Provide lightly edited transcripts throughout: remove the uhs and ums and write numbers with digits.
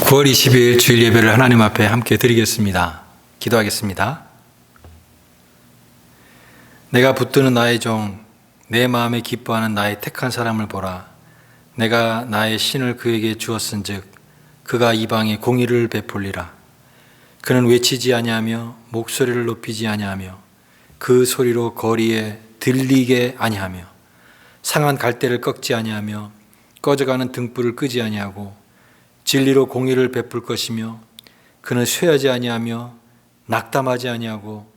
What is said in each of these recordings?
9월 20일 주일 예배를 하나님 앞에 함께 드리겠습니다. 기도하겠습니다. 내가 붙드는 나의 종, 내 마음에 기뻐하는 나의 택한 사람을 보라. 내가 나의 신을 그에게 주었은즉 그가 이방에 공의를 베풀리라. 그는 외치지 아니하며 목소리를 높이지 아니하며 그 소리로 거리에 들리게 아니하며 상한 갈대를 꺾지 아니하며 꺼져가는 등불을 끄지 아니하고 진리로 공의를 베풀 것이며 그는 쇠하지 아니하며 낙담하지 아니하고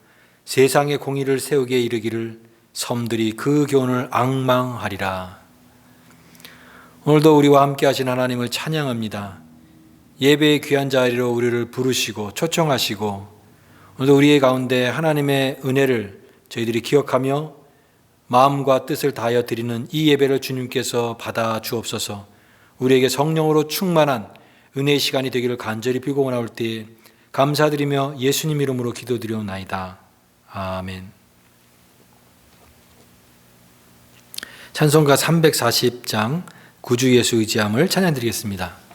세상의 공의를 세우게 이르기를 섬들이 그 교훈을 앙망하리라. 오늘도 우리와 함께 하신 하나님을 찬양합니다. 예배의 귀한 자리로 우리를 부르시고 초청하시고 오늘도 우리의 가운데 하나님의 은혜를 저희들이 기억하며 마음과 뜻을 다하여 드리는 이 예배를 주님께서 받아 주옵소서. 우리에게 성령으로 충만한 은혜의 시간이 되기를 간절히 빌고 나올 때에 감사드리며 예수님 이름으로 기도드리옵나이다. 아멘. 찬송가 340장 구주 예수 의지함을 찬양드리겠습니다.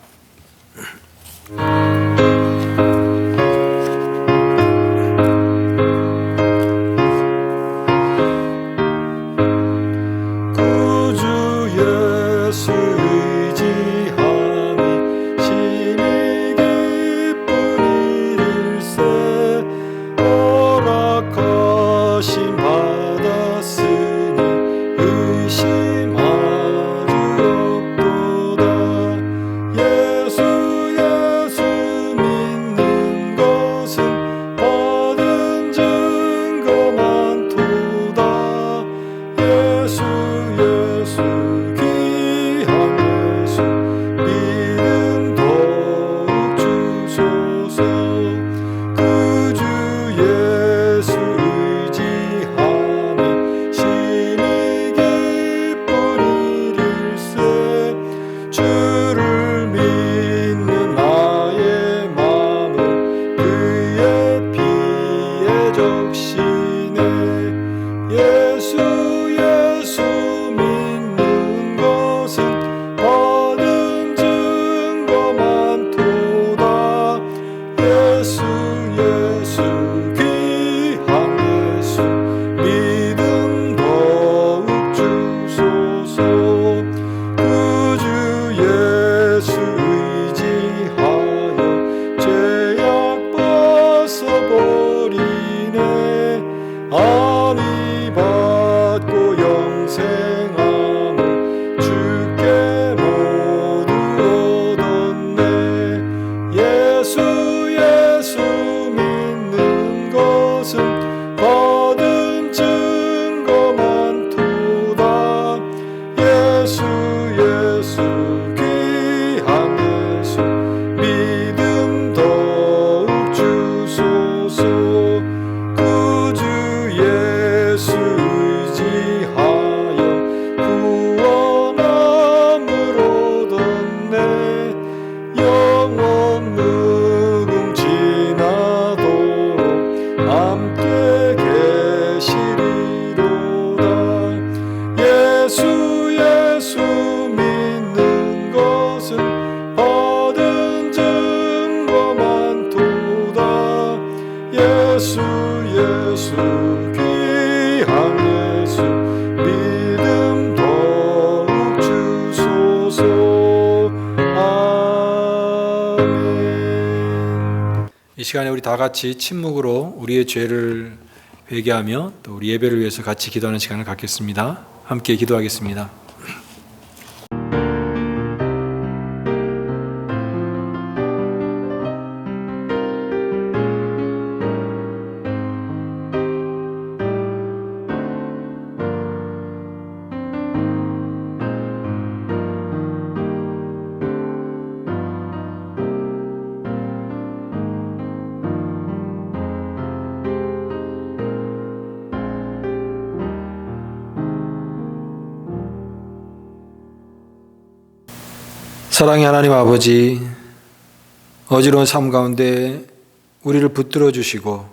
이 시간에 우리 다 같이 침묵으로 우리의 죄를 회개하며 또 우리 예배를 위해서 같이 기도하는 시간을 갖겠습니다. 함께 기도하겠습니다. 사랑의 하나님 아버지, 어지러운 삶 가운데 우리를 붙들어 주시고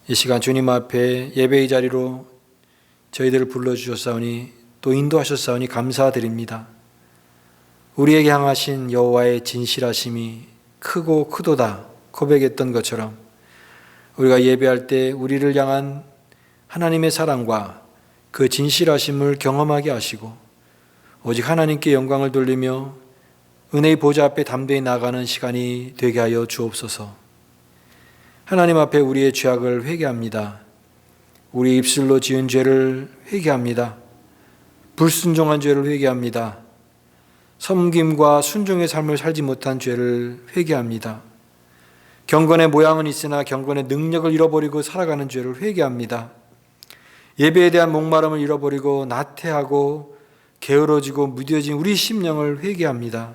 이 시간 주님 앞에 예배의 자리로 저희들을 불러주셨사오니 또 인도하셨사오니 감사드립니다. 우리에게 향하신 여호와의 진실하심이 크고 크도다 고백했던 것처럼 우리가 예배할 때 우리를 향한 하나님의 사랑과 그 진실하심을 경험하게 하시고 오직 하나님께 영광을 돌리며 은혜의 보좌 앞에 담대히 나가는 시간이 되게 하여 주옵소서. 하나님 앞에 우리의 죄악을 회개합니다. 우리 입술로 지은 죄를 회개합니다. 불순종한 죄를 회개합니다. 섬김과 순종의 삶을 살지 못한 죄를 회개합니다. 경건의 모양은 있으나 경건의 능력을 잃어버리고 살아가는 죄를 회개합니다. 예배에 대한 목마름을 잃어버리고 나태하고 게으러지고 무뎌진 우리 심령을 회개합니다.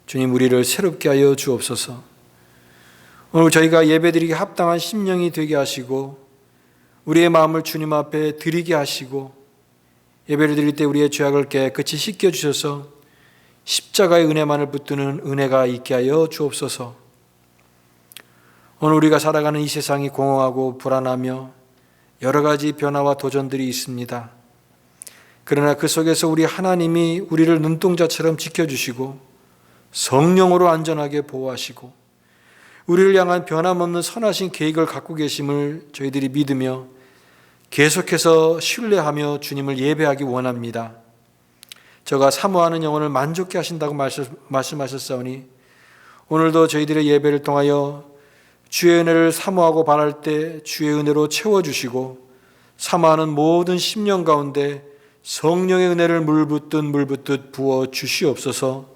주님, 우리를 새롭게 하여 주옵소서. 오늘 저희가 예배드리기 합당한 심령이 되게 하시고 우리의 마음을 주님 앞에 드리게 하시고 예배를 드릴 때 우리의 죄악을 깨끗이 씻겨주셔서 십자가의 은혜만을 붙드는 은혜가 있게 하여 주옵소서. 오늘 우리가 살아가는 이 세상이 공허하고 불안하며 여러 가지 변화와 도전들이 있습니다. 그러나 그 속에서 우리 하나님이 우리를 눈동자처럼 지켜주시고 성령으로 안전하게 보호하시고 우리를 향한 변함없는 선하신 계획을 갖고 계심을 저희들이 믿으며 계속해서 신뢰하며 주님을 예배하기 원합니다. 저가 사모하는 영혼을 만족케 하신다고 말씀하셨사오니 오늘도 저희들의 예배를 통하여 주의 은혜를 사모하고 바랄 때 주의 은혜로 채워주시고 사모하는 모든 심령 가운데 성령의 은혜를 물붓듯 부어 주시옵소서.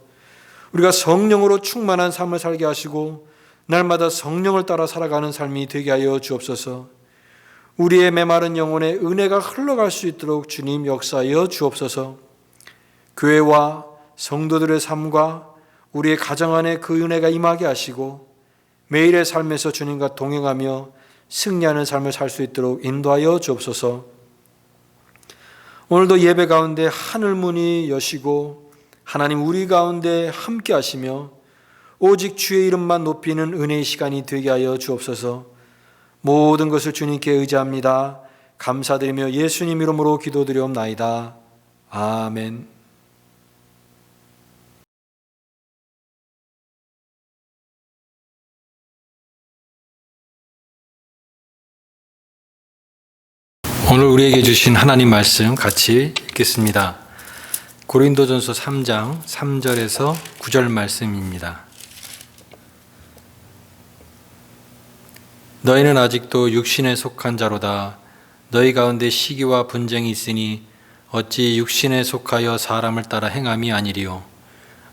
우리가 성령으로 충만한 삶을 살게 하시고 날마다 성령을 따라 살아가는 삶이 되게 하여 주옵소서. 우리의 메마른 영혼에 은혜가 흘러갈 수 있도록 주님 역사하여 주옵소서. 교회와 성도들의 삶과 우리의 가정 안에 그 은혜가 임하게 하시고 매일의 삶에서 주님과 동행하며 승리하는 삶을 살 수 있도록 인도하여 주옵소서. 오늘도 예배 가운데 하늘문이 여시고 하나님 우리 가운데 함께 하시며 오직 주의 이름만 높이는 은혜의 시간이 되게 하여 주옵소서. 모든 것을 주님께 의지합니다. 감사드리며 예수님 이름으로 기도드리옵나이다. 아멘. 오늘 우리에게 주신 하나님 말씀 같이 읽겠습니다. 고린도전서 3장 3절에서 9절 말씀입니다. 너희는 아직도 육신에 속한 자로다. 너희 가운데 시기와 분쟁이 있으니 어찌 육신에 속하여 사람을 따라 행함이 아니리요.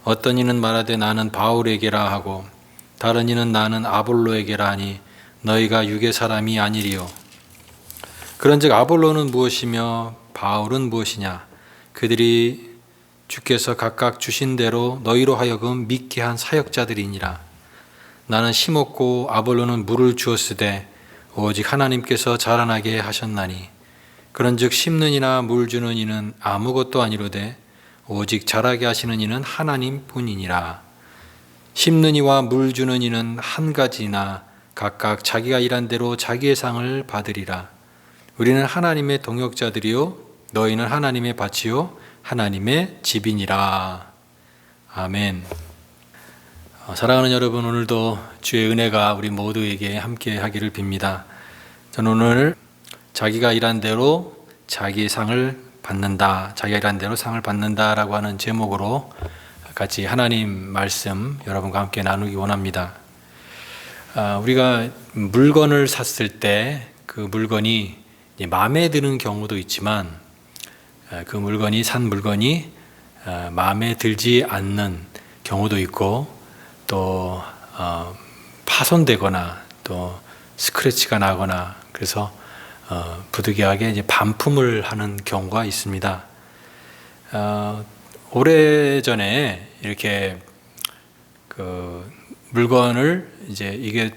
어떤 이는 말하되 나는 바울에게라 하고 다른 이는 나는 아볼로에게라 하니 너희가 육의 사람이 아니리요. 그런즉 아볼로는 무엇이며 바울은 무엇이냐? 그들이 주께서 각각 주신 대로 너희로 하여금 믿게 한 사역자들이니라. 나는 심었고 아볼로는 물을 주었으되 오직 하나님께서 자라나게 하셨나니 그런즉 심는 이나 물 주는 이는 아무것도 아니로되 오직 자라게 하시는 이는 하나님뿐이니라. 심는 이와 물 주는 이는 한 가지나 각각 자기가 일한 대로 자기의 상을 받으리라. 우리는 하나님의 동역자들이요 너희는 하나님의 밭이요 하나님의 집이니라. 아멘. 사랑하는 여러분, 오늘도 주의 은혜가 우리 모두에게 함께 하기를 빕니다. 저는 오늘 자기가 일한 대로 자기의 상을 받는다, 자기가 일한 대로 상을 받는다라고 하는 제목으로 같이 하나님 말씀 여러분과 함께 나누기 원합니다. 우리가 물건을 샀을 때 그 물건이 마음에 드는 경우도 있지만 그 물건이 산 물건이 마음에 들지 않는 경우도 있고 또 파손되거나 또 스크래치가 나거나 그래서 부득이하게 이제 반품을 하는 경우가 있습니다. 오래전에 이렇게 그 물건을 이제 이게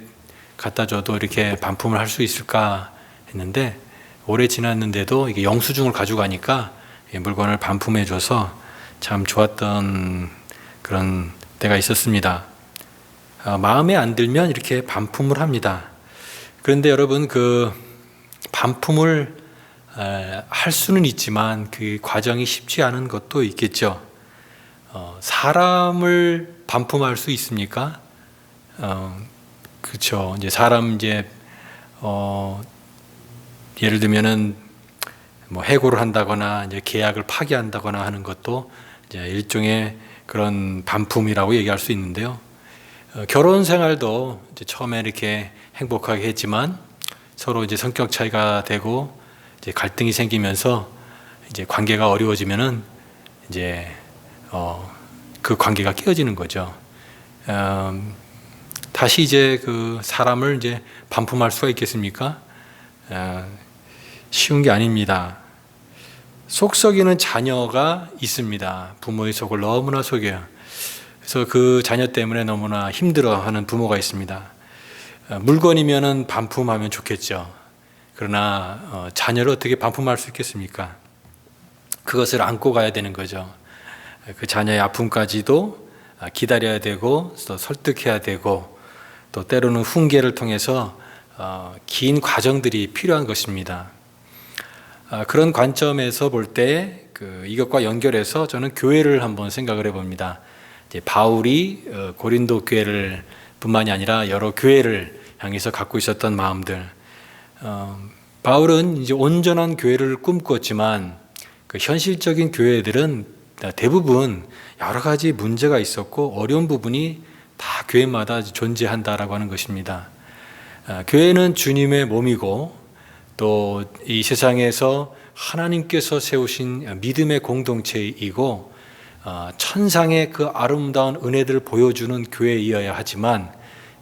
갖다 줘도 이렇게 반품을 할 수 있을까 했는데 오래 지났는데도 이게 영수증을 가져가니까 물건을 반품해 줘서 참 좋았던 그런 때가 있었습니다. 마음에 안 들면 이렇게 반품을 합니다. 그런데 여러분, 그 반품을 할 수는 있지만 그 과정이 쉽지 않은 것도 있겠죠. 사람을 반품할 수 있습니까? 그렇죠. 이제 사람 예를 들면은 뭐 해고를 한다거나 이제 계약을 파기한다거나 하는 것도 이제 일종의 그런 반품이라고 얘기할 수 있는데요. 결혼 생활도 이제 처음에 이렇게 행복하게 했지만 서로 이제 성격 차이가 되고 이제 갈등이 생기면서 이제 관계가 어려워지면은 이제 그 관계가 깨어지는 거죠. 다시 이제 그 사람을 이제 반품할 수가 있겠습니까? 쉬운 게 아닙니다. 속 썩이는 자녀가 있습니다. 부모의 속을 너무나 속여요. 그래서 그 자녀 때문에 너무나 힘들어하는 부모가 있습니다. 물건이면은 반품하면 좋겠죠. 그러나 자녀를 어떻게 반품할 수 있겠습니까? 그것을 안고 가야 되는 거죠. 그 자녀의 아픔까지도 기다려야 되고 또 설득해야 되고 또 때로는 훈계를 통해서 긴 과정들이 필요한 것입니다. 그런 관점에서 볼 때 이것과 연결해서 저는 교회를 한번 생각을 해봅니다. 바울이 고린도 교회를 뿐만이 아니라 여러 교회를 향해서 갖고 있었던 마음들. 바울은 이제 온전한 교회를 꿈꿨지만 그 현실적인 교회들은 대부분 여러 가지 문제가 있었고 어려운 부분이 다 교회마다 존재한다라고 하는 것입니다. 교회는 주님의 몸이고 또 이 세상에서 하나님께서 세우신 믿음의 공동체이고 천상의 그 아름다운 은혜들을 보여주는 교회이어야 하지만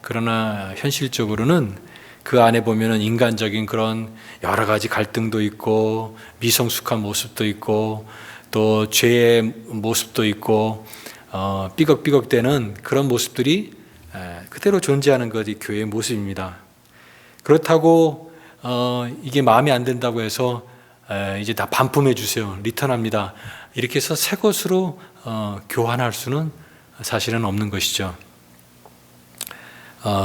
그러나 현실적으로는 그 안에 보면은 인간적인 그런 여러 가지 갈등도 있고 미성숙한 모습도 있고 또 죄의 모습도 있고 삐걱삐걱대는 그런 모습들이 그대로 존재하는 것이 교회의 모습입니다. 그렇다고 이게 마음에 안 든다고 해서 이제 다 반품해 주세요, 리턴합니다, 이렇게 해서 새 것으로 교환할 수는 사실은 없는 것이죠.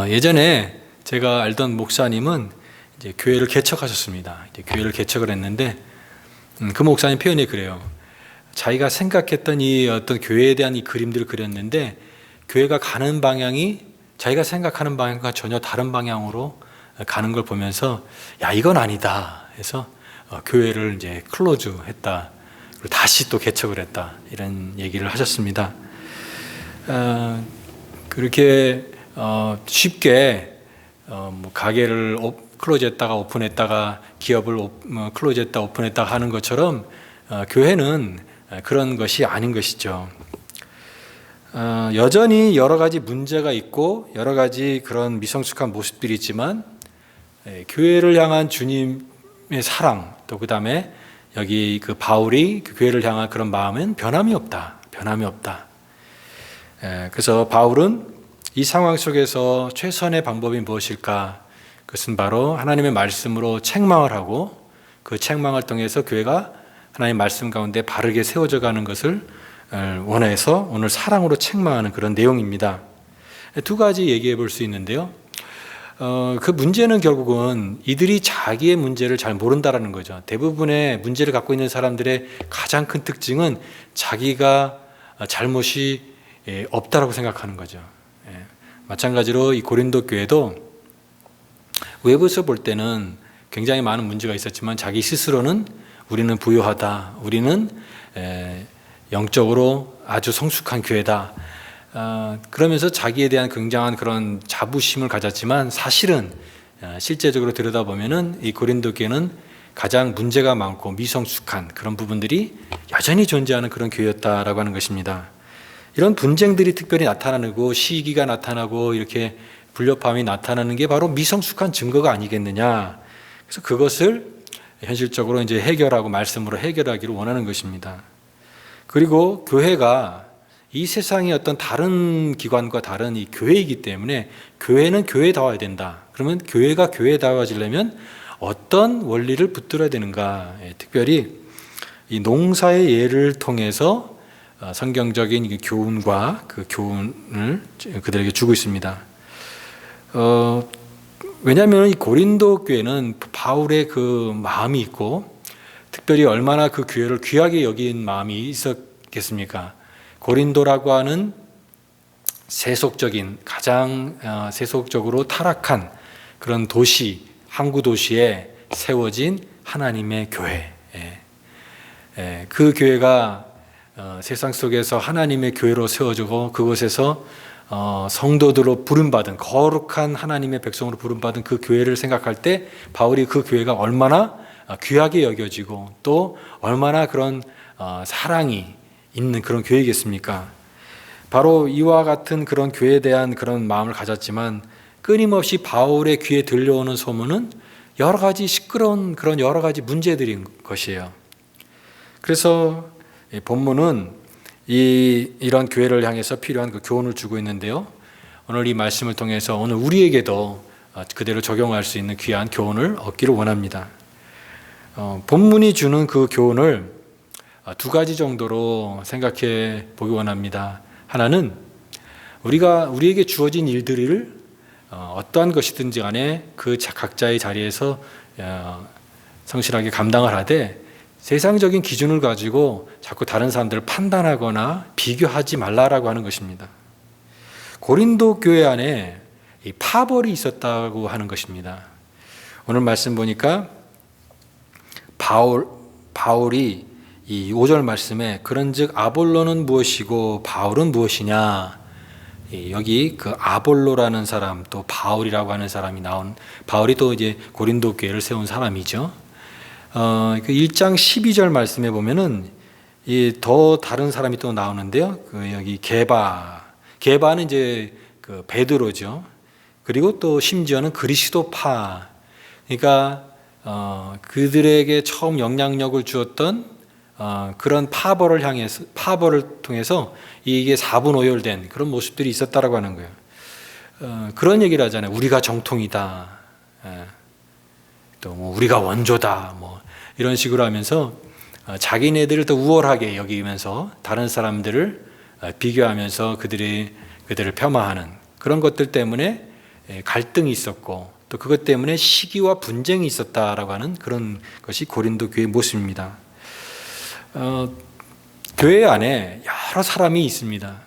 예전에 제가 알던 목사님은 이제 교회를 개척하셨습니다. 이제 교회를 개척을 했는데 그 목사님 표현이 그래요. 자기가 생각했던 이 어떤 교회에 대한 이 그림들을 그렸는데 교회가 가는 방향이 자기가 생각하는 방향과 전혀 다른 방향으로 가는 걸 보면서 야, 이건 아니다 해서 교회를 이제 클로즈 했다, 그리고 다시 또 개척을 했다, 이런 얘기를 하셨습니다. 그렇게 쉽게 뭐 가게를 클로즈했다가 오픈했다가 기업을 클로즈했다 오픈했다 하는 것처럼 교회는 그런 것이 아닌 것이죠. 여전히 여러 가지 문제가 있고 여러 가지 그런 미성숙한 모습들이 있지만 교회를 향한 주님의 사랑, 또 그 다음에 여기 그 바울이 그 교회를 향한 그런 마음은 변함이 없다. 변함이 없다. 그래서 바울은 이 상황 속에서 최선의 방법이 무엇일까? 그것은 바로 하나님의 말씀으로 책망을 하고 그 책망을 통해서 교회가 하나님의 말씀 가운데 바르게 세워져 가는 것을 원해서 오늘 사랑으로 책망하는 그런 내용입니다. 두 가지 얘기해 볼 수 있는데요. 그 문제는 결국은 이들이 자기의 문제를 잘 모른다라는 거죠. 대부분의 문제를 갖고 있는 사람들의 가장 큰 특징은 자기가 잘못이 없다라고 생각하는 거죠. 마찬가지로 이 고린도 교회도 외부에서 볼 때는 굉장히 많은 문제가 있었지만 자기 스스로는 우리는 부유하다, 우리는 영적으로 아주 성숙한 교회다, 그러면서 자기에 대한 굉장한 그런 자부심을 가졌지만 사실은 실제적으로 들여다보면은 이 고린도 교회는 가장 문제가 많고 미성숙한 그런 부분들이 여전히 존재하는 그런 교회였다라고 하는 것입니다. 이런 분쟁들이 특별히 나타나고 시기가 나타나고 이렇게 불협화음이 나타나는 게 바로 미성숙한 증거가 아니겠느냐. 그래서 그것을 현실적으로 이제 해결하고 말씀으로 해결하기를 원하는 것입니다. 그리고 교회가 이 세상의 어떤 다른 기관과 다른 이 교회이기 때문에 교회는 교회다워야 된다. 그러면 교회가 교회다워지려면 어떤 원리를 붙들어야 되는가? 특별히 이 농사의 예를 통해서 성경적인 교훈과 그 교훈을 그들에게 주고 있습니다. 왜냐하면 이 고린도 교회는 바울의 그 마음이 있고 특별히 얼마나 그 교회를 귀하게 여긴 마음이 있었겠습니까? 고린도라고 하는 세속적인 가장 세속적으로 타락한 그런 도시, 항구 도시에 세워진 하나님의 교회. 그 교회가 세상 속에서 하나님의 교회로 세워지고 그곳에서 성도들로 부름받은 거룩한 하나님의 백성으로 부름받은 그 교회를 생각할 때 바울이 그 교회가 얼마나 귀하게 여겨지고 또 얼마나 그런 사랑이 있는 그런 교회겠습니까? 바로 이와 같은 그런 교회에 대한 그런 마음을 가졌지만 끊임없이 바울의 귀에 들려오는 소문은 여러 가지 시끄러운 그런 여러 가지 문제들인 것이에요. 그래서 본문은 이런 교회를 향해서 필요한 그 교훈을 주고 있는데요. 오늘 이 말씀을 통해서 오늘 우리에게도 그대로 적용할 수 있는 귀한 교훈을 얻기를 원합니다. 본문이 주는 그 교훈을 두 가지 정도로 생각해 보기 원합니다. 하나는 우리에게 주어진 일들을 어떠한 것이든지 간에 그 각자의 자리에서 성실하게 감당을 하되 세상적인 기준을 가지고 자꾸 다른 사람들을 판단하거나 비교하지 말라라고 하는 것입니다. 고린도 교회 안에 이 파벌이 있었다고 하는 것입니다. 오늘 말씀 보니까 바울이 이 5절 말씀에 그런즉 아볼로는 무엇이고 바울은 무엇이냐, 여기 그 아볼로라는 사람 또 바울이라고 하는 사람이 나온, 바울이 또 이제 고린도 교회를 세운 사람이죠. 그 1장 12절 말씀에 보면은 더 다른 사람이 또 나오는데요. 여기 게바는 이제 그 베드로죠. 그리고 또 심지어는 그리스도파. 그러니까 그들에게 처음 영향력을 주었던 그런 파벌을 통해서 이게 사분오열된 그런 모습들이 있었다라고 하는 거예요. 그런 얘기를 하잖아요. 우리가 정통이다. 또 뭐 우리가 원조다. 뭐 이런 식으로 하면서 자기네들을 더 우월하게 여기면서 다른 사람들을 비교하면서 그들을 폄하하는 그런 것들 때문에 갈등이 있었고 또 그것 때문에 시기와 분쟁이 있었다라고 하는 그런 것이 고린도 교회의 모습입니다. 교회 안에 여러 사람이 있습니다.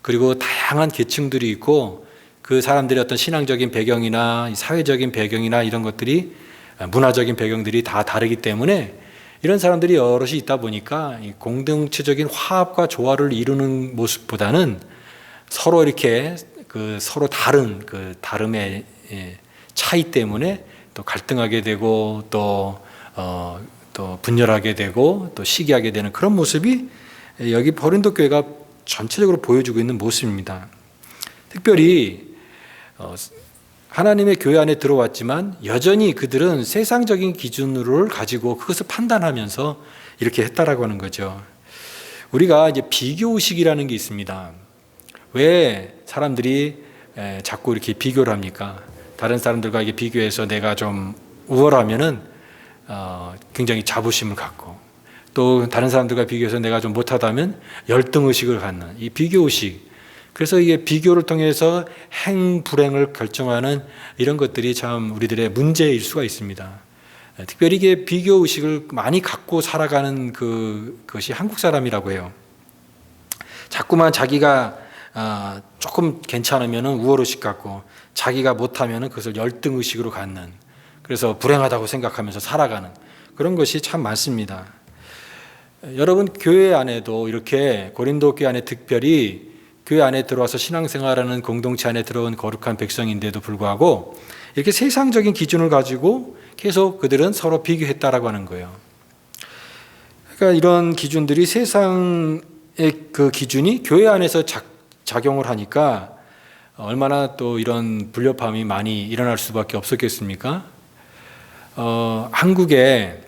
그리고 다양한 계층들이 있고 그 사람들의 어떤 신앙적인 배경이나 사회적인 배경이나 이런 것들이 문화적인 배경들이 다 다르기 때문에 이런 사람들이 여럿이 있다 보니까 공동체적인 화합과 조화를 이루는 모습보다는 서로 이렇게 서로 다른 그 다름의 차이 때문에 또 갈등하게 되고 또 분열하게 되고 또 시기하게 되는 그런 모습이 여기 고린도 교회가 전체적으로 보여주고 있는 모습입니다. 특별히 하나님의 교회 안에 들어왔지만 여전히 그들은 세상적인 기준을 가지고 그것을 판단하면서 이렇게 했다라고 하는 거죠. 우리가 이제 비교의식이라는 게 있습니다. 왜 사람들이 자꾸 이렇게 비교를 합니까? 다른 사람들과 이게 비교해서 내가 좀 우월하면은 굉장히 자부심을 갖고 또 다른 사람들과 비교해서 내가 좀 못하다면 열등의식을 갖는 이 비교의식. 그래서 이게 비교를 통해서 행불행을 결정하는 이런 것들이 참 우리들의 문제일 수가 있습니다. 특별히 이게 비교의식을 많이 갖고 살아가는 그것이 한국 사람이라고 해요. 자꾸만 자기가 조금 괜찮으면 우월의식 갖고 자기가 못하면 그것을 열등의식으로 갖는, 그래서 불행하다고 생각하면서 살아가는 그런 것이 참 많습니다. 여러분 교회 안에도 이렇게 고린도 교회 안에 특별히 교회 안에 들어와서 신앙생활하는 공동체 안에 들어온 거룩한 백성인데도 불구하고 이렇게 세상적인 기준을 가지고 계속 그들은 서로 비교했다라고 하는 거예요. 그러니까 이런 기준들이 세상의 그 기준이 교회 안에서 작용을 하니까 얼마나 또 이런 불협화음이 많이 일어날 수밖에 없었겠습니까? 한국에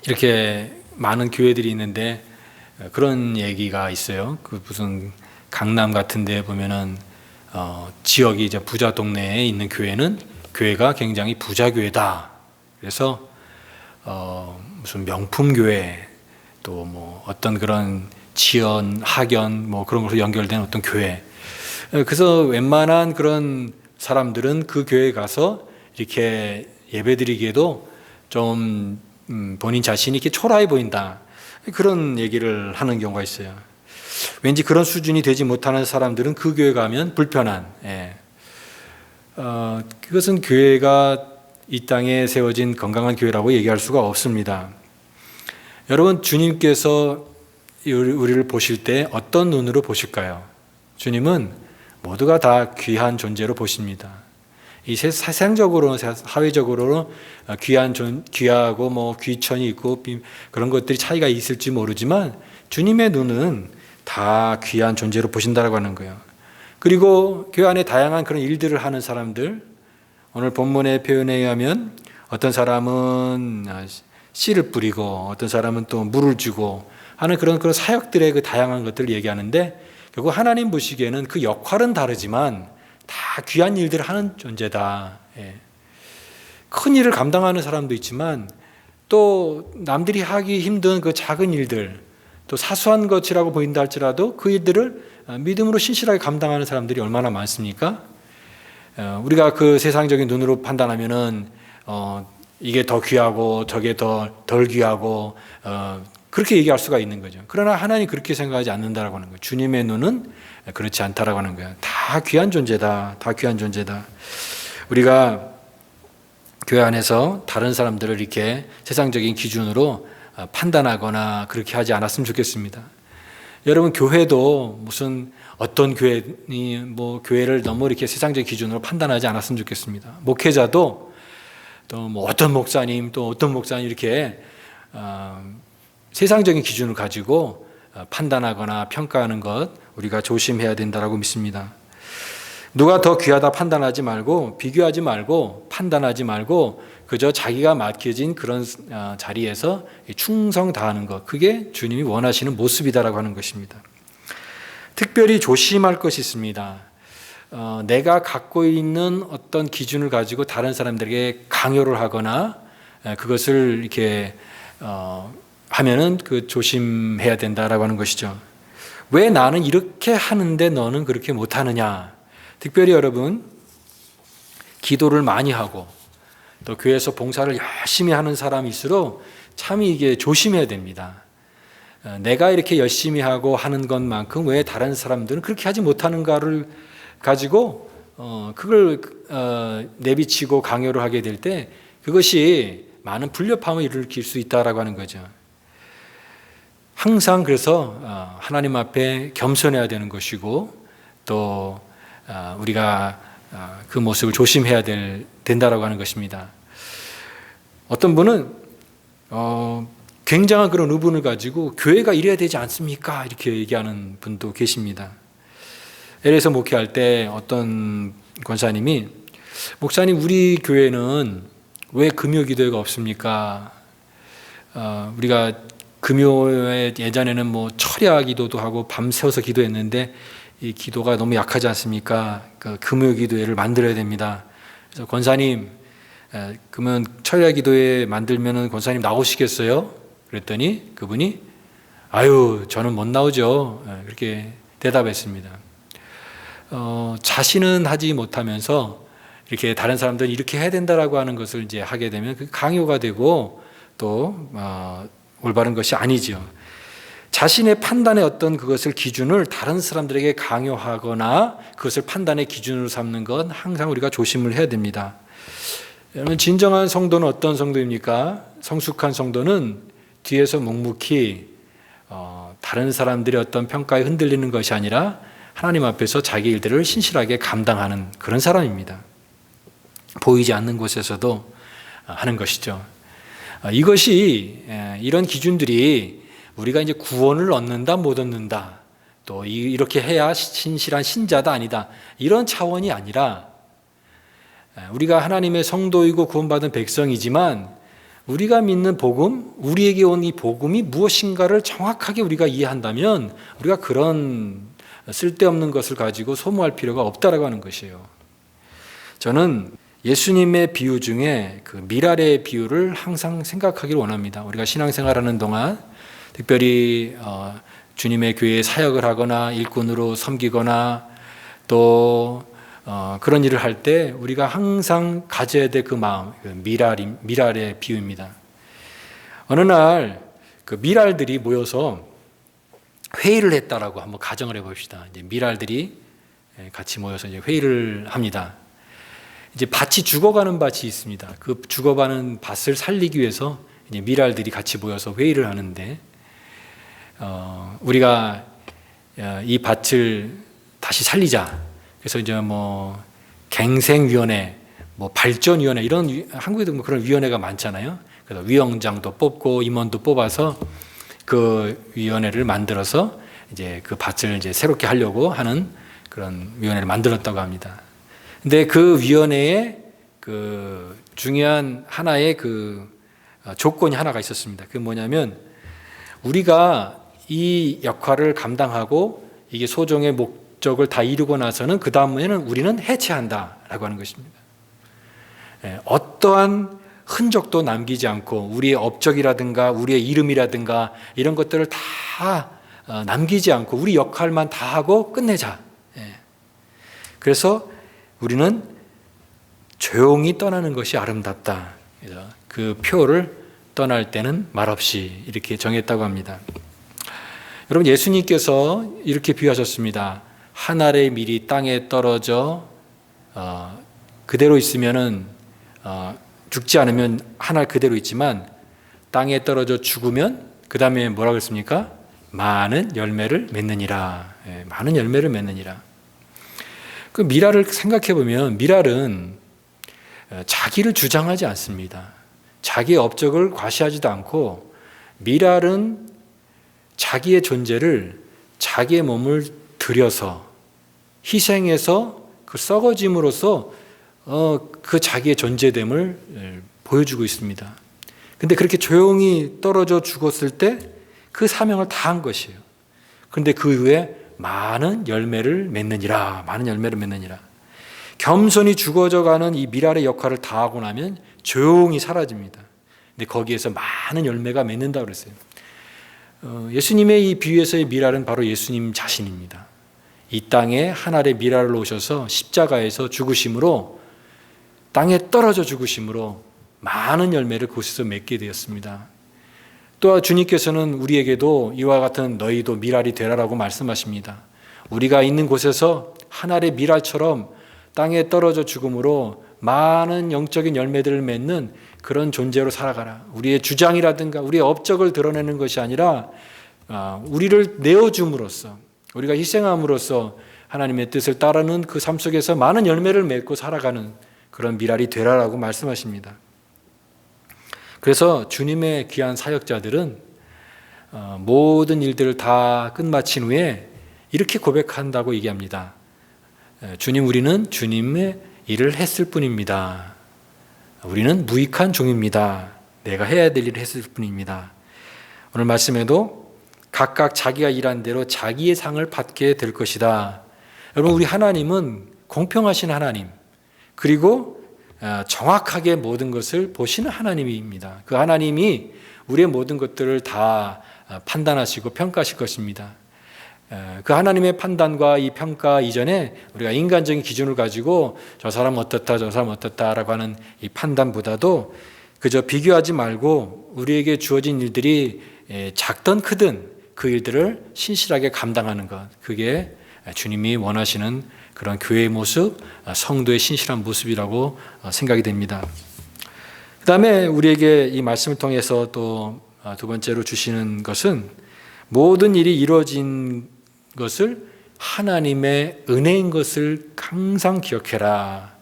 이렇게 많은 교회들이 있는데 그런 얘기가 있어요. 그 무슨 강남 같은 데 보면은 지역이 이제 부자 동네에 있는 교회가 굉장히 부자 교회다. 그래서 무슨 명품 교회 또 뭐 어떤 그런 지연, 학연 뭐 그런 것으로 연결된 어떤 교회. 그래서 웬만한 그런 사람들은 그 교회에 가서 이렇게 예배드리기에도 좀 본인 자신이 이렇게 초라해 보인다. 그런 얘기를 하는 경우가 있어요. 왠지 그런 수준이 되지 못하는 사람들은 그 교회 가면 불편한, 그것은 교회가 이 땅에 세워진 건강한 교회라고 얘기할 수가 없습니다. 여러분, 주님께서 우리를 보실 때 어떤 눈으로 보실까요? 주님은 모두가 다 귀한 존재로 보십니다. 이 세상적으로, 사회적으로 귀하고 뭐 귀천이 있고 그런 것들이 차이가 있을지 모르지만 주님의 눈은 다 귀한 존재로 보신다라고 하는 거예요. 그리고 교회 안에 다양한 그런 일들을 하는 사람들, 오늘 본문의 표현에 의하면 어떤 사람은 씨를 뿌리고 어떤 사람은 또 물을 주고 하는 그런 사역들의 그 다양한 것들을 얘기하는데, 결국 하나님 보시기에는 그 역할은 다르지만 다 귀한 일들을 하는 존재다. 큰 일을 감당하는 사람도 있지만 또 남들이 하기 힘든 그 작은 일들, 또 사소한 것이라고 보인다 할지라도 그 일들을 믿음으로 신실하게 감당하는 사람들이 얼마나 많습니까? 우리가 그 세상적인 눈으로 판단하면은 이게 더 귀하고 저게 덜 귀하고 그렇게 얘기할 수가 있는 거죠. 그러나 하나님 그렇게 생각하지 않는다라고 하는 거예요. 주님의 눈은 그렇지 않다라고 하는 거예요. 다 귀한 존재다. 다 귀한 존재다. 우리가 교회 안에서 다른 사람들을 이렇게 세상적인 기준으로 판단하거나 그렇게 하지 않았으면 좋겠습니다. 여러분, 교회도 무슨 어떤 교회를 너무 이렇게 세상적 기준으로 판단하지 않았으면 좋겠습니다. 목회자도 또 뭐 어떤 목사님 이렇게 세상적인 기준을 가지고 판단하거나 평가하는 것 우리가 조심해야 된다라고 믿습니다. 누가 더 귀하다 판단하지 말고, 비교하지 말고, 판단하지 말고 그저 자기가 맡겨진 그런 자리에서 충성 다하는 것, 그게 주님이 원하시는 모습이다라고 하는 것입니다. 특별히 조심할 것이 있습니다. 내가 갖고 있는 어떤 기준을 가지고 다른 사람들에게 강요를 하거나 그것을 이렇게 하면은 그 조심해야 된다라고 하는 것이죠. 왜 나는 이렇게 하는데 너는 그렇게 못하느냐? 특별히 여러분, 기도를 많이 하고 또 교회에서 봉사를 열심히 하는 사람일수록 참 이게 조심해야 됩니다. 내가 이렇게 열심히 하고 하는 것만큼 왜 다른 사람들은 그렇게 하지 못하는가를 가지고 그걸 내비치고 강요를 하게 될 때 그것이 많은 불협화음을 일으킬 수 있다라고 하는 거죠. 항상 그래서 하나님 앞에 겸손해야 되는 것이고 또 우리가 그 모습을 조심해야 된다라고 하는 것입니다. 어떤 분은 굉장한 그런 의분을 가지고 교회가 이래야 되지 않습니까? 이렇게 얘기하는 분도 계십니다. LA에서 목회할 때 어떤 권사님이, 목사님, 우리 교회는 왜 금요 기도회가 없습니까? 우리가 금요에 예전에는 뭐 철야 기도도 하고 밤새워서 기도했는데 이 기도가 너무 약하지 않습니까? 그 금요 기도회를 만들어야 됩니다. 그래서 권사님, 그러면 철야 기도회 만들면은 권사님 나오시겠어요? 그랬더니 그분이 아유, 저는 못 나오죠. 그렇게 대답했습니다. 자신은 하지 못하면서 이렇게 다른 사람들은 이렇게 해야 된다라고 하는 것을 이제 하게 되면 그 강요가 되고 또 올바른 것이 아니죠. 자신의 판단의 어떤 그것을 기준을 다른 사람들에게 강요하거나 그것을 판단의 기준으로 삼는 건 항상 우리가 조심을 해야 됩니다. 여러분, 진정한 성도는 어떤 성도입니까? 성숙한 성도는 뒤에서 묵묵히 다른 사람들의 어떤 평가에 흔들리는 것이 아니라 하나님 앞에서 자기 일들을 신실하게 감당하는 그런 사람입니다. 보이지 않는 곳에서도 하는 것이죠. 이것이, 이런 기준들이 우리가 이제 구원을 얻는다 못 얻는다, 또 이렇게 해야 신실한 신자다 아니다, 이런 차원이 아니라 우리가 하나님의 성도이고 구원받은 백성이지만 우리가 믿는 복음, 우리에게 온 이 복음이 무엇인가를 정확하게 우리가 이해한다면 우리가 그런 쓸데없는 것을 가지고 소모할 필요가 없다라고 하는 것이에요. 저는 예수님의 비유 중에 그 밀알의 비유를 항상 생각하기를 원합니다. 우리가 신앙생활하는 동안 특별히 주님의 교회에 사역을 하거나 일꾼으로 섬기거나 또 그런 일을 할 때 우리가 항상 가져야 될 그 마음, 밀알의 비유입니다. 어느 날 그 밀알들이 모여서 회의를 했다라고 한번 가정을 해봅시다. 이제 밀알들이 같이 모여서 이제 회의를 합니다. 이제 밭이 죽어가는 밭이 있습니다. 그 죽어가는 밭을 살리기 위해서 이제 밀알들이 같이 모여서 회의를 하는데, 우리가 이 밭을 다시 살리자. 그래서 이제 뭐 갱생위원회, 뭐 발전위원회, 이런 한국에도 뭐 그런 위원회가 많잖아요. 그래서 위원장도 뽑고 임원도 뽑아서 그 위원회를 만들어서 이제 그 밭을 이제 새롭게 하려고 하는 그런 위원회를 만들었다고 합니다. 근데 그 위원회에 그 중요한 하나의 그 조건이 하나가 있었습니다. 그게 뭐냐면, 우리가 이 역할을 감당하고 이게 소정의 목적을 다 이루고 나서는 그 다음에는 우리는 해체한다라고 하는 것입니다. 어떠한 흔적도 남기지 않고 우리의 업적이라든가 우리의 이름이라든가 이런 것들을 다 남기지 않고 우리 역할만 다 하고 끝내자. 그래서 우리는 조용히 떠나는 것이 아름답다. 그래서 그 표를 떠날 때는 말없이 이렇게 정했다고 합니다. 여러분, 예수님께서 이렇게 비유하셨습니다. 한 알의 밀이 땅에 떨어져 그대로 있으면은 죽지 않으면 한 알 그대로 있지만, 땅에 떨어져 죽으면 그 다음에 뭐라고 했습니까? 많은 열매를 맺느니라. 많은 열매를 맺느니라. 그 밀알을 생각해 보면, 밀알은 자기를 주장하지 않습니다. 자기의 업적을 과시하지도 않고, 밀알은 자기의 존재를, 자기의 몸을 들여서 희생해서 그 썩어짐으로써 그 자기의 존재됨을 보여주고 있습니다. 근데 그렇게 조용히 떨어져 죽었을 때 그 사명을 다한 것이에요. 그런데 그 이후에 많은 열매를 맺느니라. 많은 열매를 맺느니라. 겸손히 죽어져가는 이 밀알의 역할을 다하고 나면 조용히 사라집니다. 근데 거기에서 많은 열매가 맺는다고 그랬어요. 예수님의 이 비유에서의 밀알은 바로 예수님 자신입니다. 이 땅에 한 알의 밀알을 놓으셔서 십자가에서 죽으심으로, 땅에 떨어져 죽으심으로 많은 열매를 그곳에서 맺게 되었습니다. 또 주님께서는 우리에게도 이와 같은 너희도 밀알이 되라라고 말씀하십니다. 우리가 있는 곳에서 한 알의 밀알처럼 땅에 떨어져 죽음으로 많은 영적인 열매들을 맺는 그런 존재로 살아가라. 우리의 주장이라든가 우리의 업적을 드러내는 것이 아니라 우리를 내어줌으로써, 우리가 희생함으로써 하나님의 뜻을 따르는 그 삶 속에서 많은 열매를 맺고 살아가는 그런 밀알이 되라라고 말씀하십니다. 그래서 주님의 귀한 사역자들은 모든 일들을 다 끝마친 후에 이렇게 고백한다고 얘기합니다. 주님, 우리는 주님의 일을 했을 뿐입니다. 우리는 무익한 종입니다. 내가 해야 될 일을 했을 뿐입니다. 오늘 말씀에도 각각 자기가 일한 대로 자기의 상을 받게 될 것이다. 여러분, 우리 하나님은 공평하신 하나님, 그리고 정확하게 모든 것을 보시는 하나님입니다. 그 하나님이 우리의 모든 것들을 다 판단하시고 평가하실 것입니다. 그 하나님의 판단과 이 평가 이전에 우리가 인간적인 기준을 가지고 저 사람 어떻다, 저 사람 어떻다라고 하는 이 판단보다도 그저 비교하지 말고 우리에게 주어진 일들이 작든 크든 그 일들을 신실하게 감당하는 것, 그게 주님이 원하시는 그런 교회의 모습, 성도의 신실한 모습이라고 생각이 됩니다. 그 다음에 우리에게 이 말씀을 통해서 또 두 번째로 주시는 것은, 모든 일이 이루어진 것을 하나님의 은혜인 것을 항상 기억해라.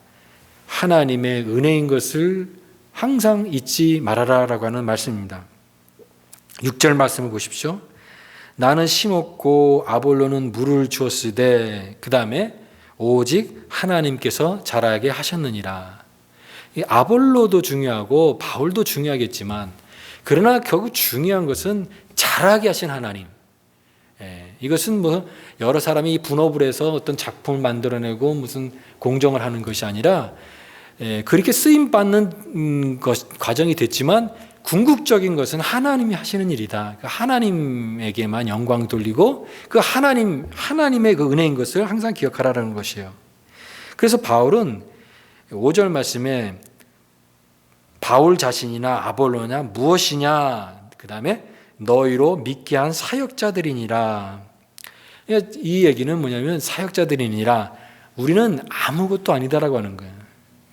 하나님의 은혜인 것을 항상 잊지 말아라라고 하는 말씀입니다. 6절 말씀을 보십시오. 나는 심었고 아볼로는 물을 주었으되 그 다음에 오직 하나님께서 자라게 하셨느니라. 이 아볼로도 중요하고 바울도 중요하겠지만, 그러나 결국 중요한 것은 자라게 하신 하나님. 이것은 뭐 여러 사람이 분업을 해서 어떤 작품을 만들어내고 무슨 공정을 하는 것이 아니라, 그렇게 쓰임 받는 과정이 됐지만 궁극적인 것은 하나님이 하시는 일이다. 하나님에게만 영광 돌리고 그 하나님의 그 은혜인 것을 항상 기억하라는 것이에요. 그래서 바울은 5절 말씀에 바울 자신이나 아볼로냐 무엇이냐, 그 다음에 너희로 믿게 한 사역자들이니라. 이 얘기는 뭐냐면 사역자들이니라, 우리는 아무것도 아니다라고 하는 거예요.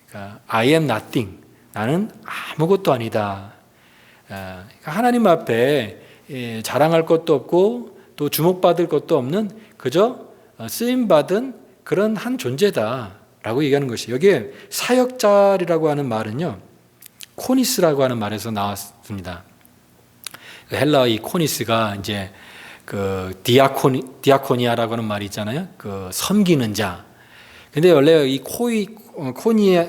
그러니까 I am nothing, 나는 아무것도 아니다. 그러니까 하나님 앞에 자랑할 것도 없고 또 주목받을 것도 없는 그저 쓰임받은 그런 한 존재다라고 얘기하는 것이, 여기에 사역자리라고 하는 말은요, 코니스라고 하는 말에서 나왔습니다. 헬라어 이 코니스가 이제 그 디아코니아라고 하는 말이 있잖아요. 그 섬기는 자. 근데 원래 이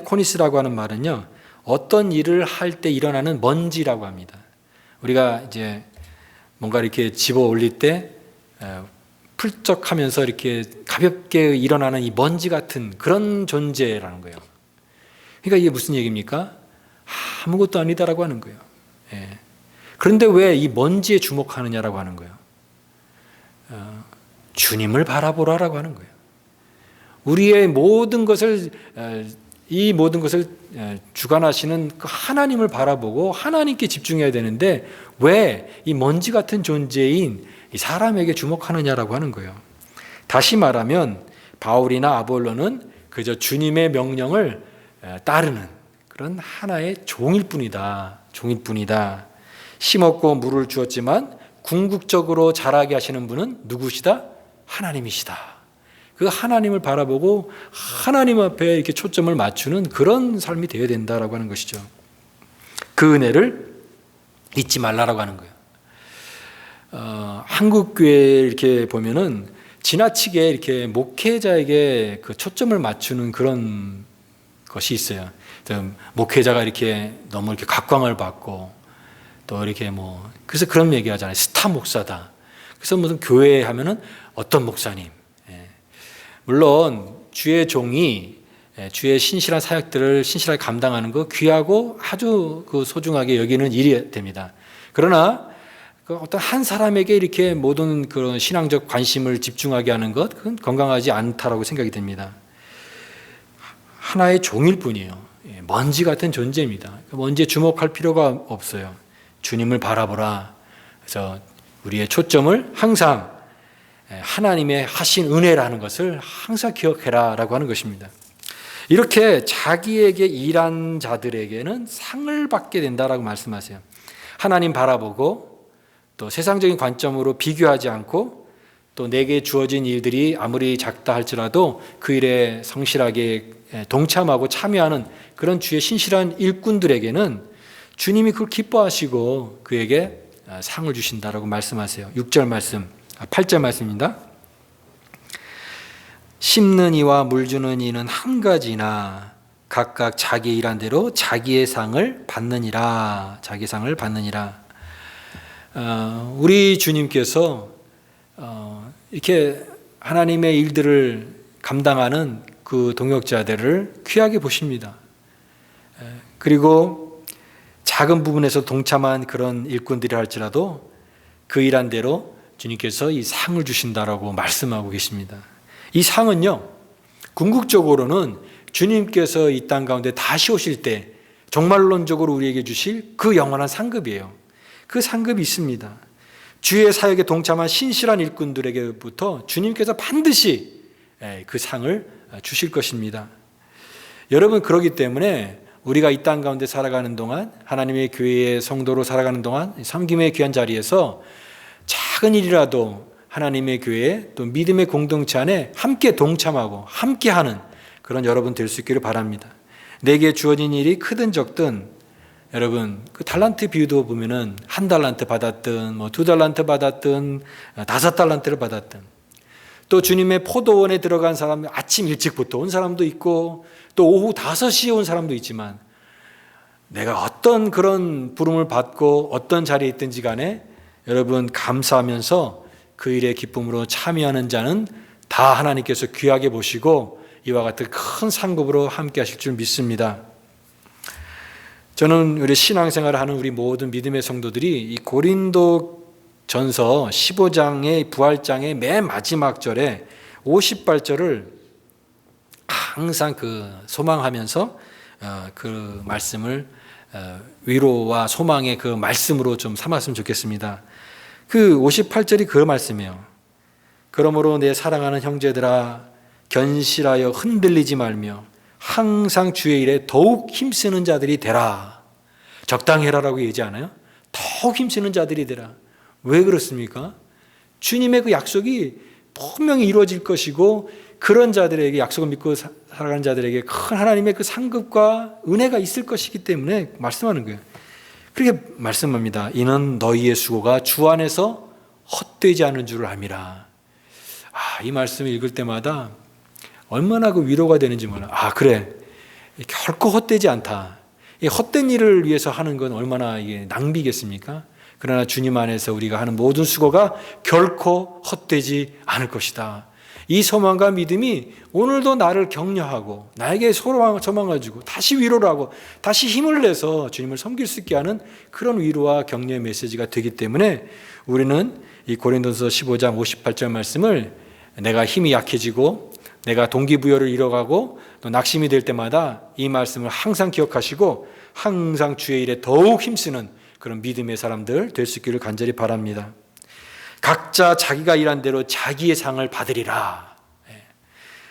코니스라고 하는 말은요, 어떤 일을 할 때 일어나는 먼지라고 합니다. 우리가 이제 뭔가 이렇게 집어 올릴 때 풀쩍하면서 이렇게 가볍게 일어나는 이 먼지 같은 그런 존재라는 거예요. 그러니까 이게 무슨 얘기입니까? 아무것도 아니다라고 하는 거예요. 그런데 왜 이 먼지에 주목하느냐라고 하는 거예요. 주님을 바라보라라고 하는 거예요. 우리의 모든 것을, 이 모든 것을 주관하시는 그 하나님을 바라보고 하나님께 집중해야 되는데 왜 이 먼지 같은 존재인 이 사람에게 주목하느냐라고 하는 거예요. 다시 말하면 바울이나 아볼로는 그저 주님의 명령을 따르는 그런 하나의 종일 뿐이다. 종일 뿐이다. 심었고 물을 주었지만 궁극적으로 자라게 하시는 분은 누구시다? 하나님이시다. 그 하나님을 바라보고 하나님 앞에 이렇게 초점을 맞추는 그런 삶이 되어야 된다라고 하는 것이죠. 그 은혜를 잊지 말라라고 하는 거예요. 한국 교회 이렇게 보면은 지나치게 이렇게 목회자에게 그 초점을 맞추는 그런 것이 있어요. 목회자가 이렇게 너무 이렇게 각광을 받고 또 이렇게 그래서 그런 얘기 하잖아요. 스타 목사다. 그래서 무슨 교회 하면은 어떤 목사님. 물론 주의 종이 주의 신실한 사역들을 신실하게 감당하는 거 귀하고 아주 그 소중하게 여기는 일이 됩니다. 그러나 그 어떤 한 사람에게 이렇게 모든 그런 신앙적 관심을 집중하게 하는 것, 그건 건강하지 않다라고 생각이 됩니다. 하나의 종일 뿐이에요. 먼지 같은 존재입니다. 먼지에 주목할 필요가 없어요. 주님을 바라보라. 그래서 우리의 초점을 항상 하나님의 하신 은혜라는 것을 항상 기억해라 라고 하는 것입니다. 이렇게 자기에게 일한 자들에게는 상을 받게 된다라고 말씀하세요. 하나님 바라보고 또 세상적인 관점으로 비교하지 않고 또 내게 주어진 일들이 아무리 작다 할지라도 그 일에 성실하게 동참하고 참여하는 그런 주의 신실한 일꾼들에게는 주님이 그걸 기뻐하시고 그에게 상을 주신다라고 말씀하세요. 6절 말씀, 8절 말씀입니다. 심는 이와 물 주는 이는 한 가지나 각각 자기 일한 대로 자기의 상을 받느니라. 자기 상을 받느니라. 우리 주님께서 이렇게 하나님의 일들을 감당하는 그 동역자들을 귀하게 보십니다. 그리고 작은 부분에서 동참한 그런 일꾼들이 할지라도 그 일한 대로 주님께서 이 상을 주신다라고 말씀하고 계십니다. 이 상은요, 궁극적으로는 주님께서 이 땅 가운데 다시 오실 때 종말론적으로 우리에게 주실 그 영원한 상급이에요. 그 상급이 있습니다. 주의 사역에 동참한 신실한 일꾼들에게부터 주님께서 반드시 그 상을 주실 것입니다. 여러분, 그렇기 때문에 우리가 이 땅 가운데 살아가는 동안, 하나님의 교회의 성도로 살아가는 동안 섬김의 귀한 자리에서 작은 일이라도 하나님의 교회 또 믿음의 공동체 안에 함께 동참하고 함께하는 그런 여러분 될 수 있기를 바랍니다. 내게 주어진 일이 크든 적든, 여러분 그 달란트 비유도 보면은 1달란트 받았든 2달란트 받았든 5달란트를 받았든, 또 주님의 포도원에 들어간 사람, 아침 일찍부터 온 사람도 있고 또 오후 5시에 온 사람도 있지만, 내가 어떤 그런 부름을 받고 어떤 자리에 있든지 간에 여러분 감사하면서 그 일의 기쁨으로 참여하는 자는 다 하나님께서 귀하게 보시고 이와 같은 큰 상급으로 함께 하실 줄 믿습니다. 저는 우리 신앙생활을 하는 우리 모든 믿음의 성도들이 이 고린도 전서 15장의 부활장의 맨 마지막 절에 50발절을 항상 그 소망하면서 그 말씀을 위로와 소망의 그 말씀으로 좀 삼았으면 좋겠습니다. 그 58절이 그 말씀이에요. 그러므로 내 사랑하는 형제들아 견실하여 흔들리지 말며 항상 주의 일에 더욱 힘쓰는 자들이 되라. 적당히 해라라고 얘기하지 않아요? 더욱 힘쓰는 자들이 되라. 왜 그렇습니까? 주님의 그 약속이 분명히 이루어질 것이고 그런 자들에게, 약속을 믿고 살아가는 자들에게 큰 하나님의 그 상급과 은혜가 있을 것이기 때문에 말씀하는 거예요. 그렇게 말씀합니다. 이는 너희의 수고가 주 안에서 헛되지 않은 줄을 압니다. 이 말씀을 읽을 때마다 얼마나 그 위로가 되는지 몰라. 그래, 결코 헛되지 않다. 이 헛된 일을 위해서 하는 건 얼마나 이게 낭비겠습니까? 그러나 주님 안에서 우리가 하는 모든 수고가 결코 헛되지 않을 것이다. 이 소망과 믿음이 오늘도 나를 격려하고 나에게 소망을 주고 다시 위로를 하고 다시 힘을 내서 주님을 섬길 수 있게 하는 그런 위로와 격려의 메시지가 되기 때문에 우리는 이 고린도서 15장 58절 말씀을 내가 힘이 약해지고 내가 동기부여를 잃어가고 또 낙심이 될 때마다 이 말씀을 항상 기억하시고 항상 주의 일에 더욱 힘쓰는 그런 믿음의 사람들 될 수 있기를 간절히 바랍니다. 각자 자기가 일한 대로 자기의 상을 받으리라.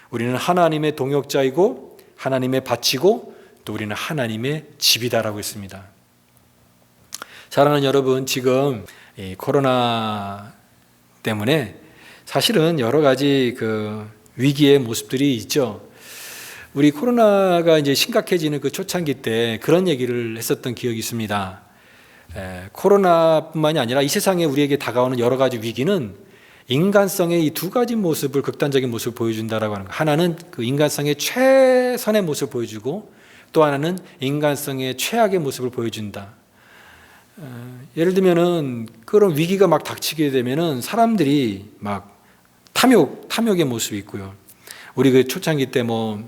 우리는 하나님의 동역자이고 하나님의 밭이고 또 우리는 하나님의 집이다라고 했습니다. 사랑하는 여러분, 지금 이 코로나 때문에 사실은 여러 가지 그 위기의 모습들이 있죠. 우리 코로나가 이제 심각해지는 그 초창기 때 그런 얘기를 했었던 기억이 있습니다. 코로나뿐만이 아니라 이 세상에 우리에게 다가오는 여러 가지 위기는 인간성의 이 두 가지 모습을, 극단적인 모습을 보여준다라고 하는 거. 하나는 그 인간성의 최선의 모습을 보여주고 또 하나는 인간성의 최악의 모습을 보여준다. 예를 들면은 그런 위기가 막 닥치게 되면은 사람들이 막 탐욕의 모습이 있고요. 우리 그 초창기 때 뭐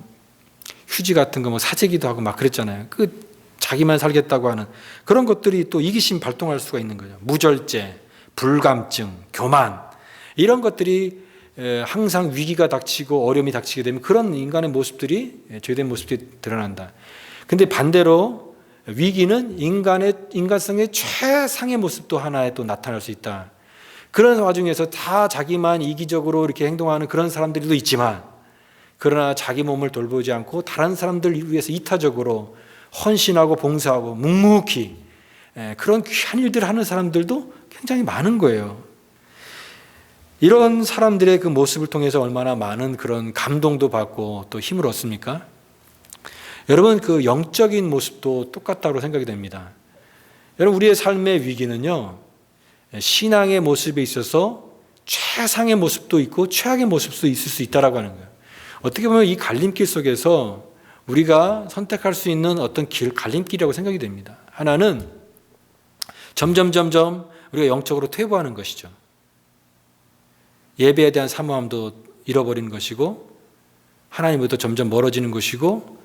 휴지 같은 거 뭐 사재기도 하고 막 그랬잖아요. 그 자기만 살겠다고 하는 그런 것들이 또 이기심 발동할 수가 있는 거죠. 무절제, 불감증, 교만 이런 것들이 항상 위기가 닥치고 어려움이 닥치게 되면 그런 인간의 모습들이, 죄된 모습들이 드러난다. 근데 반대로 위기는 인간성의 최상의 모습도 하나에 또 나타날 수 있다. 그런 와중에서 다 자기만 이기적으로 이렇게 행동하는 그런 사람들도 있지만 그러나 자기 몸을 돌보지 않고 다른 사람들 위해서 이타적으로 헌신하고 봉사하고 묵묵히 그런 귀한 일들을 하는 사람들도 굉장히 많은 거예요. 이런 사람들의 그 모습을 통해서 얼마나 많은 그런 감동도 받고 또 힘을 얻습니까? 여러분, 그 영적인 모습도 똑같다고 생각이 됩니다. 여러분, 우리의 삶의 위기는요, 신앙의 모습에 있어서 최상의 모습도 있고 최악의 모습도 있을 수 있다라고 하는 거예요. 어떻게 보면 이 갈림길 속에서 우리가 선택할 수 있는 어떤 갈림길이라고 생각이 됩니다. 하나는 점점 우리가 영적으로 퇴보하는 것이죠. 예배에 대한 사모함도 잃어버리는 것이고 하나님부터 점점 멀어지는 것이고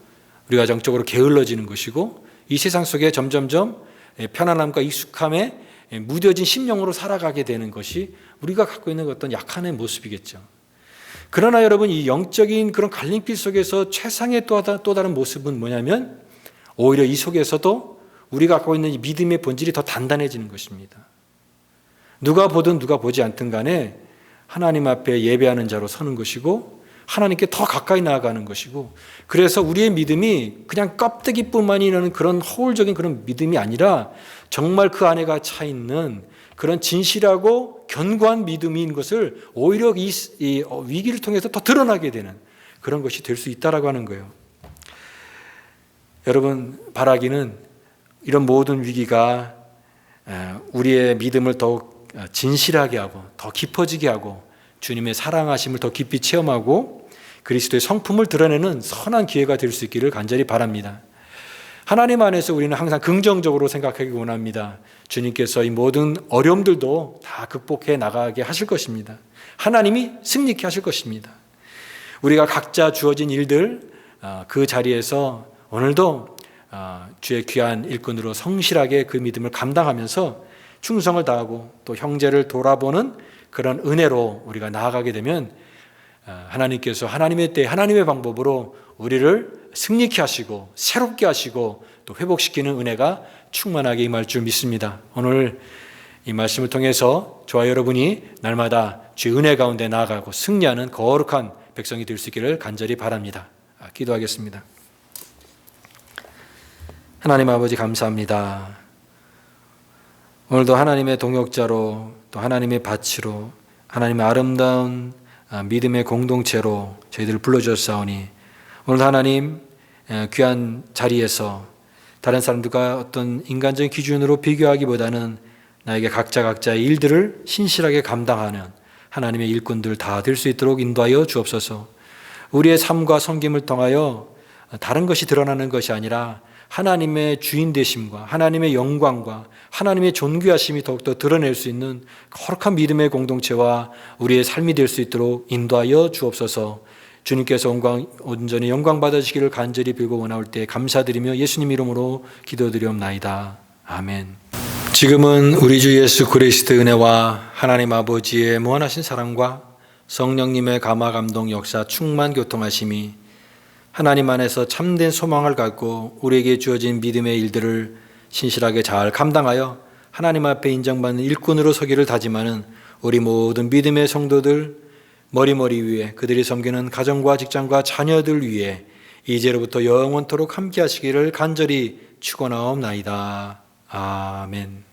우리가 영적으로 게을러지는 것이고 이 세상 속에 점점 편안함과 익숙함에 무뎌진 심령으로 살아가게 되는 것이 우리가 갖고 있는 어떤 약한의 모습이겠죠. 그러나 여러분, 이 영적인 그런 갈림길 속에서 최상의 또 다른 모습은 뭐냐면 오히려 이 속에서도 우리가 갖고 있는 이 믿음의 본질이 더 단단해지는 것입니다. 누가 보든 누가 보지 않든 간에 하나님 앞에 예배하는 자로 서는 것이고 하나님께 더 가까이 나아가는 것이고, 그래서 우리의 믿음이 그냥 껍데기뿐만이 그런 허울적인 그런 믿음이 아니라 정말 그 안에가 차 있는 그런 진실하고 견고한 믿음인 것을 오히려 이 위기를 통해서 더 드러나게 되는 그런 것이 될 수 있다라고 하는 거예요. 여러분, 바라기는 이런 모든 위기가 우리의 믿음을 더욱 진실하게 하고 더 깊어지게 하고 주님의 사랑하심을 더 깊이 체험하고 그리스도의 성품을 드러내는 선한 기회가 될 수 있기를 간절히 바랍니다. 하나님 안에서 우리는 항상 긍정적으로 생각하기 원합니다. 주님께서 이 모든 어려움들도 다 극복해 나가게 하실 것입니다. 하나님이 승리케 하실 것입니다. 우리가 각자 주어진 일들 그 자리에서 오늘도 주의 귀한 일꾼으로 성실하게 그 믿음을 감당하면서 충성을 다하고 또 형제를 돌아보는 그런 은혜로 우리가 나아가게 되면 하나님께서 하나님의 때 하나님의 방법으로 우리를 승리케 하시고 새롭게 하시고 또 회복시키는 은혜가 충만하게 임할 줄 믿습니다. 오늘 이 말씀을 통해서 저와 여러분이 날마다 주의 은혜 가운데 나아가고 승리하는 거룩한 백성이 될 수 있기를 간절히 바랍니다. 기도하겠습니다. 하나님 아버지 감사합니다. 오늘도 하나님의 동역자로 또 하나님의 밭으로 하나님의 아름다운 믿음의 공동체로 저희들을 불러주셨사오니 오늘도 하나님 귀한 자리에서 다른 사람들과 어떤 인간적인 기준으로 비교하기보다는 나에게 각자의 일들을 신실하게 감당하는 하나님의 일꾼들 다 될 수 있도록 인도하여 주옵소서. 우리의 삶과 섬김을 통하여 다른 것이 드러나는 것이 아니라 하나님의 주인 되심과 하나님의 영광과 하나님의 존귀하심이 더욱더 드러낼 수 있는 거룩한 믿음의 공동체와 우리의 삶이 될 수 있도록 인도하여 주옵소서. 주님께서 온전히 영광 받으시기를 간절히 빌고 원하올 때 감사드리며 예수님 이름으로 기도드리옵나이다. 아멘. 지금은 우리 주 예수 그리스도의 은혜와 하나님 아버지의 무한하신 사랑과 성령님의 감화 감동 역사 충만 교통하심이 하나님 안에서 참된 소망을 갖고 우리에게 주어진 믿음의 일들을 신실하게 잘 감당하여 하나님 앞에 인정받는 일꾼으로 서기를 다짐하는 우리 모든 믿음의 성도들 머리머리 위에 그들이 섬기는 가정과 직장과 자녀들 위에 이제로부터 영원토록 함께 하시기를 간절히 축원하옵나이다. 아멘.